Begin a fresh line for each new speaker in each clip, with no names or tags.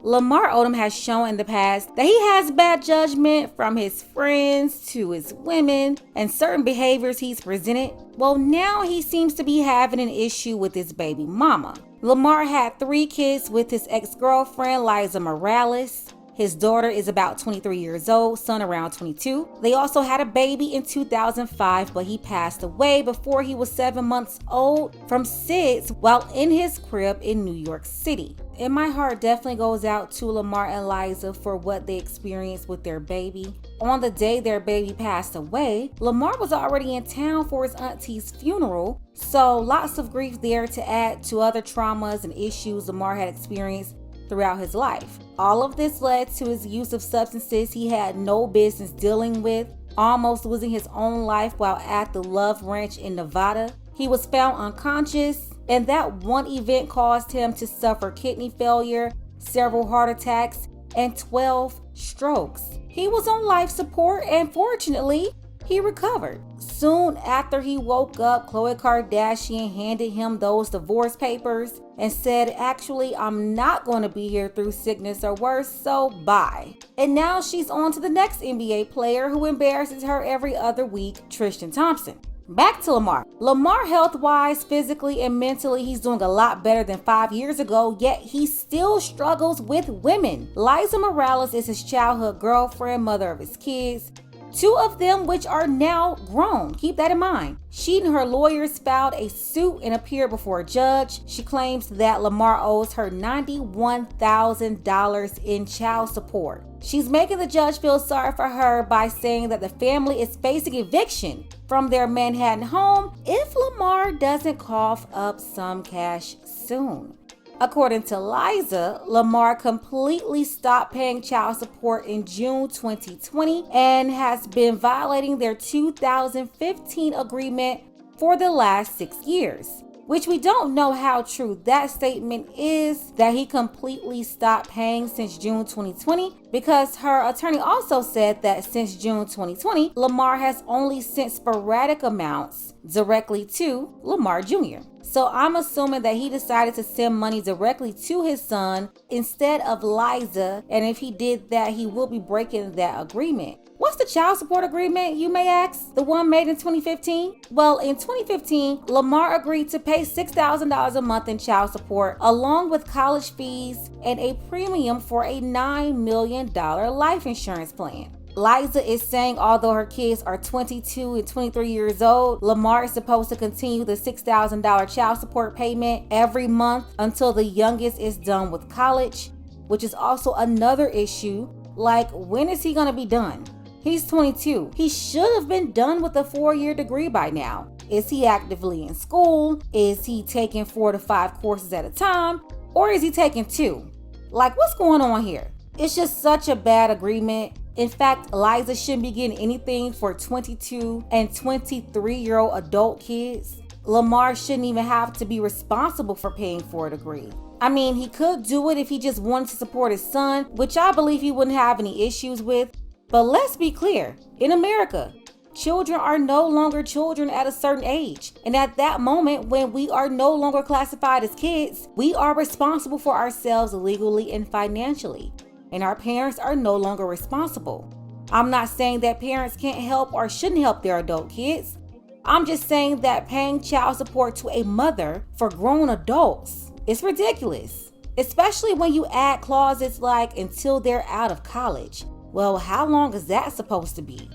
Lamar Odom has shown in the past that he has bad judgment from his friends to his women and certain behaviors he's presented. Well, now he seems to be having an issue with his baby mama. Lamar had 3 kids with his ex-girlfriend, Liza Morales. His daughter is about 23 years old, son around 22. They also had a baby in 2005, but he passed away before he was 7 months old from SIDS while in his crib in New York City. And my heart definitely goes out to Lamar and Liza for what they experienced with their baby. On the day their baby passed away, Lamar was already in town for his auntie's funeral, so lots of grief there to add to other traumas and issues Lamar had experienced throughout his life. All of this led to his use of substances he had no business dealing with, almost losing his own life while at the Love Ranch in Nevada. He was found unconscious, and that one event caused him to suffer kidney failure, several heart attacks, and 12 strokes. He was on life support, and fortunately, he recovered. Soon after he woke up, Khloe Kardashian handed him those divorce papers and said, actually, I'm not going to be here through sickness or worse, so bye. And now she's on to the next NBA player who embarrasses her every other week, Tristan Thompson. Back to Lamar. Lamar, health-wise, physically, and mentally, he's doing a lot better than 5 years ago, yet he still struggles with women. Liza Morales is his childhood girlfriend, mother of his kids. 2 of them which are now grown. Keep that in mind. She and her lawyers filed a suit and appeared before a judge. She claims that Lamar owes her $91,000 in child support. She's making the judge feel sorry for her by saying that the family is facing eviction from their Manhattan home if Lamar doesn't cough up some cash soon. According to Liza, Lamar completely stopped paying child support in June 2020 and has been violating their 2015 agreement for the last 6 years, which we don't know how true that statement is that he completely stopped paying since June 2020, because her attorney also said that since June 2020, Lamar has only sent sporadic amounts directly to Lamar Jr. So I'm assuming that he decided to send money directly to his son instead of Liza, and if he did that, he will be breaking that agreement. What's the child support agreement, you may ask? The one made in 2015? Well, in 2015, Lamar agreed to pay $6,000 a month in child support, along with college fees and a premium for a $9 million life insurance plan. Liza is saying although her kids are 22 and 23 years old, Lamar is supposed to continue the $6,000 child support payment every month until the youngest is done with college, which is also another issue. Like, when is he going to be done? He's 22. He should have been done with a 4-year degree by now. Is he actively in school? Is he taking 4 to 5 courses at a time? Or is he taking 2? Like, what's going on here? It's just such a bad agreement. In fact, Liza shouldn't be getting anything for 22 and 23-year-old adult kids. Lamar shouldn't even have to be responsible for paying for a degree. I mean, he could do it if he just wanted to support his son, which I believe he wouldn't have any issues with. But let's be clear, in America, children are no longer children at a certain age. And at that moment, when we are no longer classified as kids, we are responsible for ourselves legally and financially. And our parents are no longer responsible. I'm not saying that parents can't help or shouldn't help their adult kids. I'm just saying that paying child support to a mother for grown adults is ridiculous, especially when you add clauses like until they're out of college. Well, how long is that supposed to be?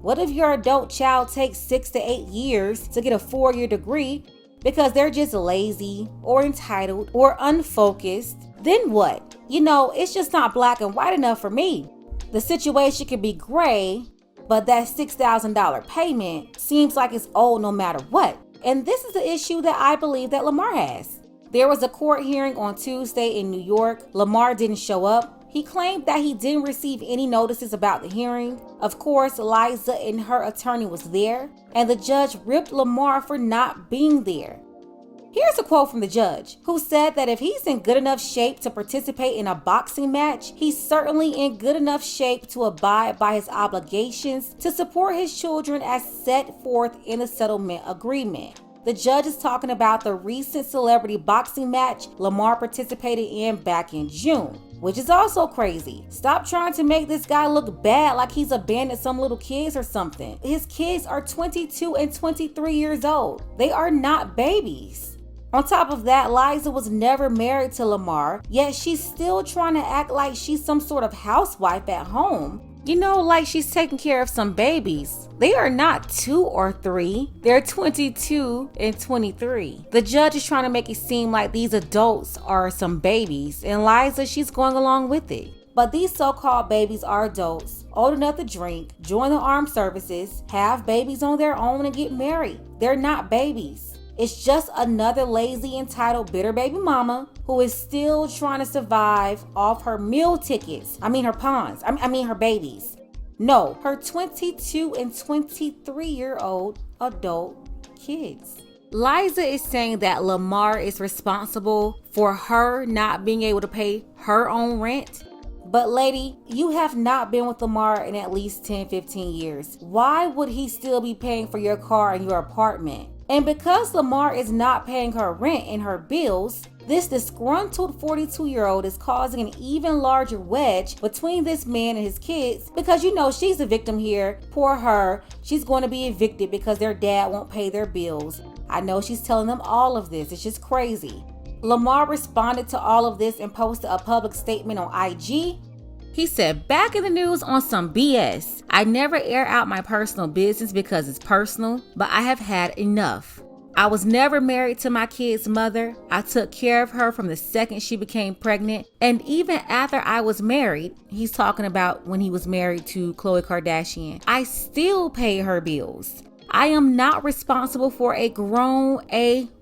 What if your adult child takes 6 to 8 years to get a 4-year degree because they're just lazy or entitled or unfocused? Then what? You know, it's just not black and white enough for me. The situation could be gray, but that $6,000 payment seems like it's owed no matter what. And this is the issue that I believe that Lamar has. There was a court hearing on Tuesday in New York. Lamar didn't show up. He claimed that he didn't receive any notices about the hearing. Of course, Liza and her attorney was there, and the judge ripped Lamar for not being there. Here's a quote from the judge, who said that if he's in good enough shape to participate in a boxing match, he's certainly in good enough shape to abide by his obligations to support his children as set forth in the settlement agreement. The judge is talking about the recent celebrity boxing match Lamar participated in back in June. which is also crazy. Stop trying to make this guy look bad like he's abandoned some little kids or something. His kids are 22 and 23 years old. They are not babies. On top of that, Liza was never married to Lamar, yet she's still trying to act like she's some sort of housewife at home. You know, like she's taking care of some babies. They are not 2 or 3. They're 22 and 23. The judge is trying to make it seem like these adults are some babies, and Liza, she's going along with it. But these so-called babies are adults, old enough to drink, join the armed services, have babies on their own, and get married. They're not babies. It's just another lazy, entitled, bitter baby mama who is still trying to survive off her meal tickets. Her pawns. Her babies. No, her 22 and 23-year-old adult kids. Liza is saying that Lamar is responsible for her not being able to pay her own rent. But lady, you have not been with Lamar in at least 10-15 years. Why would he still be paying for your car and your apartment? And because Lamar is not paying her rent and her bills, this disgruntled 42-year-old is causing an even larger wedge between this man and his kids because she's a victim here. Poor her. She's going to be evicted because their dad won't pay their bills. I know she's telling them all of this. It's just crazy. Lamar responded to all of this and posted a public statement on IG. He said, back in the news on some BS. I never air out my personal business because it's personal, but I have had enough. I was never married to my kid's mother. I took care of her from the second she became pregnant. And even after I was married, he's talking about when he was married to Khloe Kardashian, I still pay her bills. I am not responsible for a grown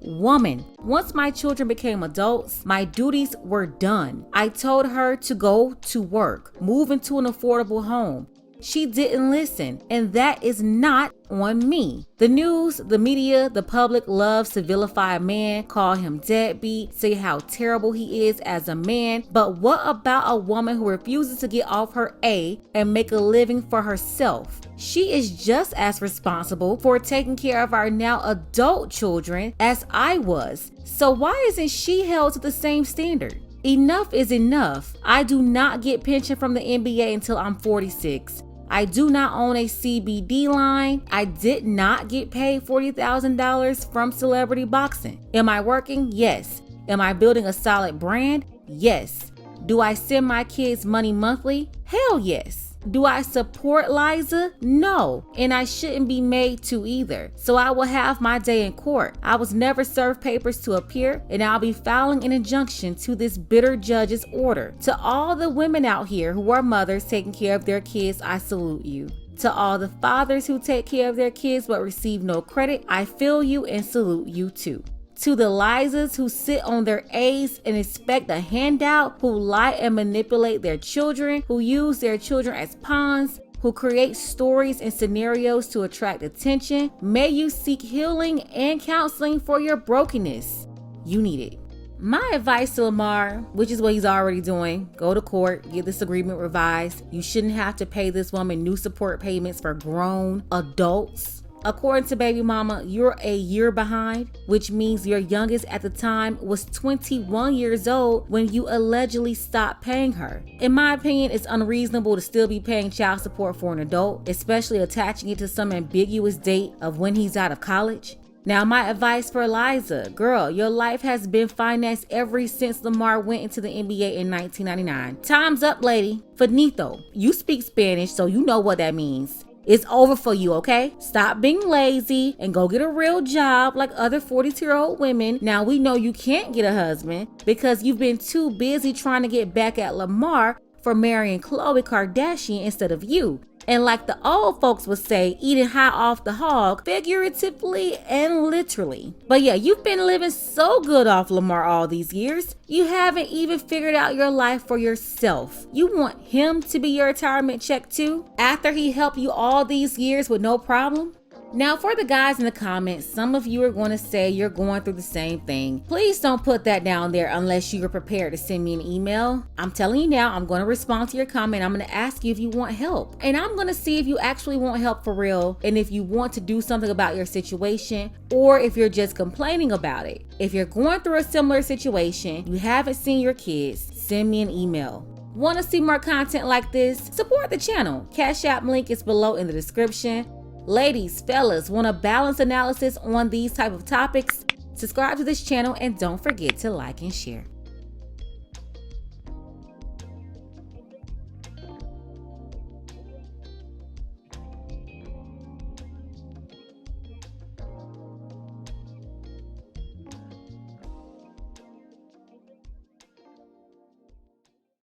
woman. Once my children became adults, my duties were done. I told her to go to work, move into an affordable home. She didn't listen, and that is not on me. The news, the media, the public loves to vilify a man, call him deadbeat, say how terrible he is as a man. But what about a woman who refuses to get off her A and make a living for herself? She is just as responsible for taking care of our now adult children as I was. So why isn't she held to the same standard? Enough is enough. I do not get pension from the NBA until I'm 46. I do not own a CBD line. I did not get paid $40,000 from celebrity boxing. Am I working? Yes. Am I building a solid brand? Yes. Do I send my kids money monthly? Hell yes. Do I support Liza? No, and I shouldn't be made to either. So I will have my day in court. I was never served papers to appear, and I'll be filing an injunction to this bitter judge's order. To all the women out here who are mothers taking care of their kids, I salute you. To all the fathers who take care of their kids but receive no credit, I feel you and salute you too. To the Lizas who sit on their A's and expect a handout, who lie and manipulate their children, who use their children as pawns, who create stories and scenarios to attract attention, may you seek healing and counseling for your brokenness. You need it. My advice to Lamar, which is what he's already doing, go to court, get this agreement revised. You shouldn't have to pay this woman new support payments for grown adults. According to baby mama, you're a year behind, which means your youngest at the time was 21 years old when you allegedly stopped paying her. In my opinion, it's unreasonable to still be paying child support for an adult, especially attaching it to some ambiguous date of when he's out of college. Now, my advice for Liza, girl, your life has been financed ever since Lamar went into the NBA in 1999. Time's up, lady. Finito. You speak Spanish, so you know what that means. It's over for you, okay? Stop being lazy and go get a real job like other 42-year-old women. Now, we know you can't get a husband because you've been too busy trying to get back at Lamar for marrying Khloe Kardashian instead of you. And like the old folks would say, eating high off the hog, figuratively and literally. But yeah, you've been living so good off Lamar all these years. You haven't even figured out your life for yourself. You want him to be your retirement check too? After he helped you all these years with no problem? Now, for the guys in the comments, some of you are going to say you're going through the same thing. Please don't put that down there unless you are prepared to send me an email. I'm telling you now, I'm going to respond to your comment. I'm going to ask you if you want help. And I'm going to see if you actually want help for real and if you want to do something about your situation or if you're just complaining about it. If you're going through a similar situation, you haven't seen your kids, send me an email. Want to see more content like this? Support the channel. Cash App link is below in the description. Ladies, fellas, want a balanced analysis on these type of topics? Subscribe to this channel and don't forget to like and share.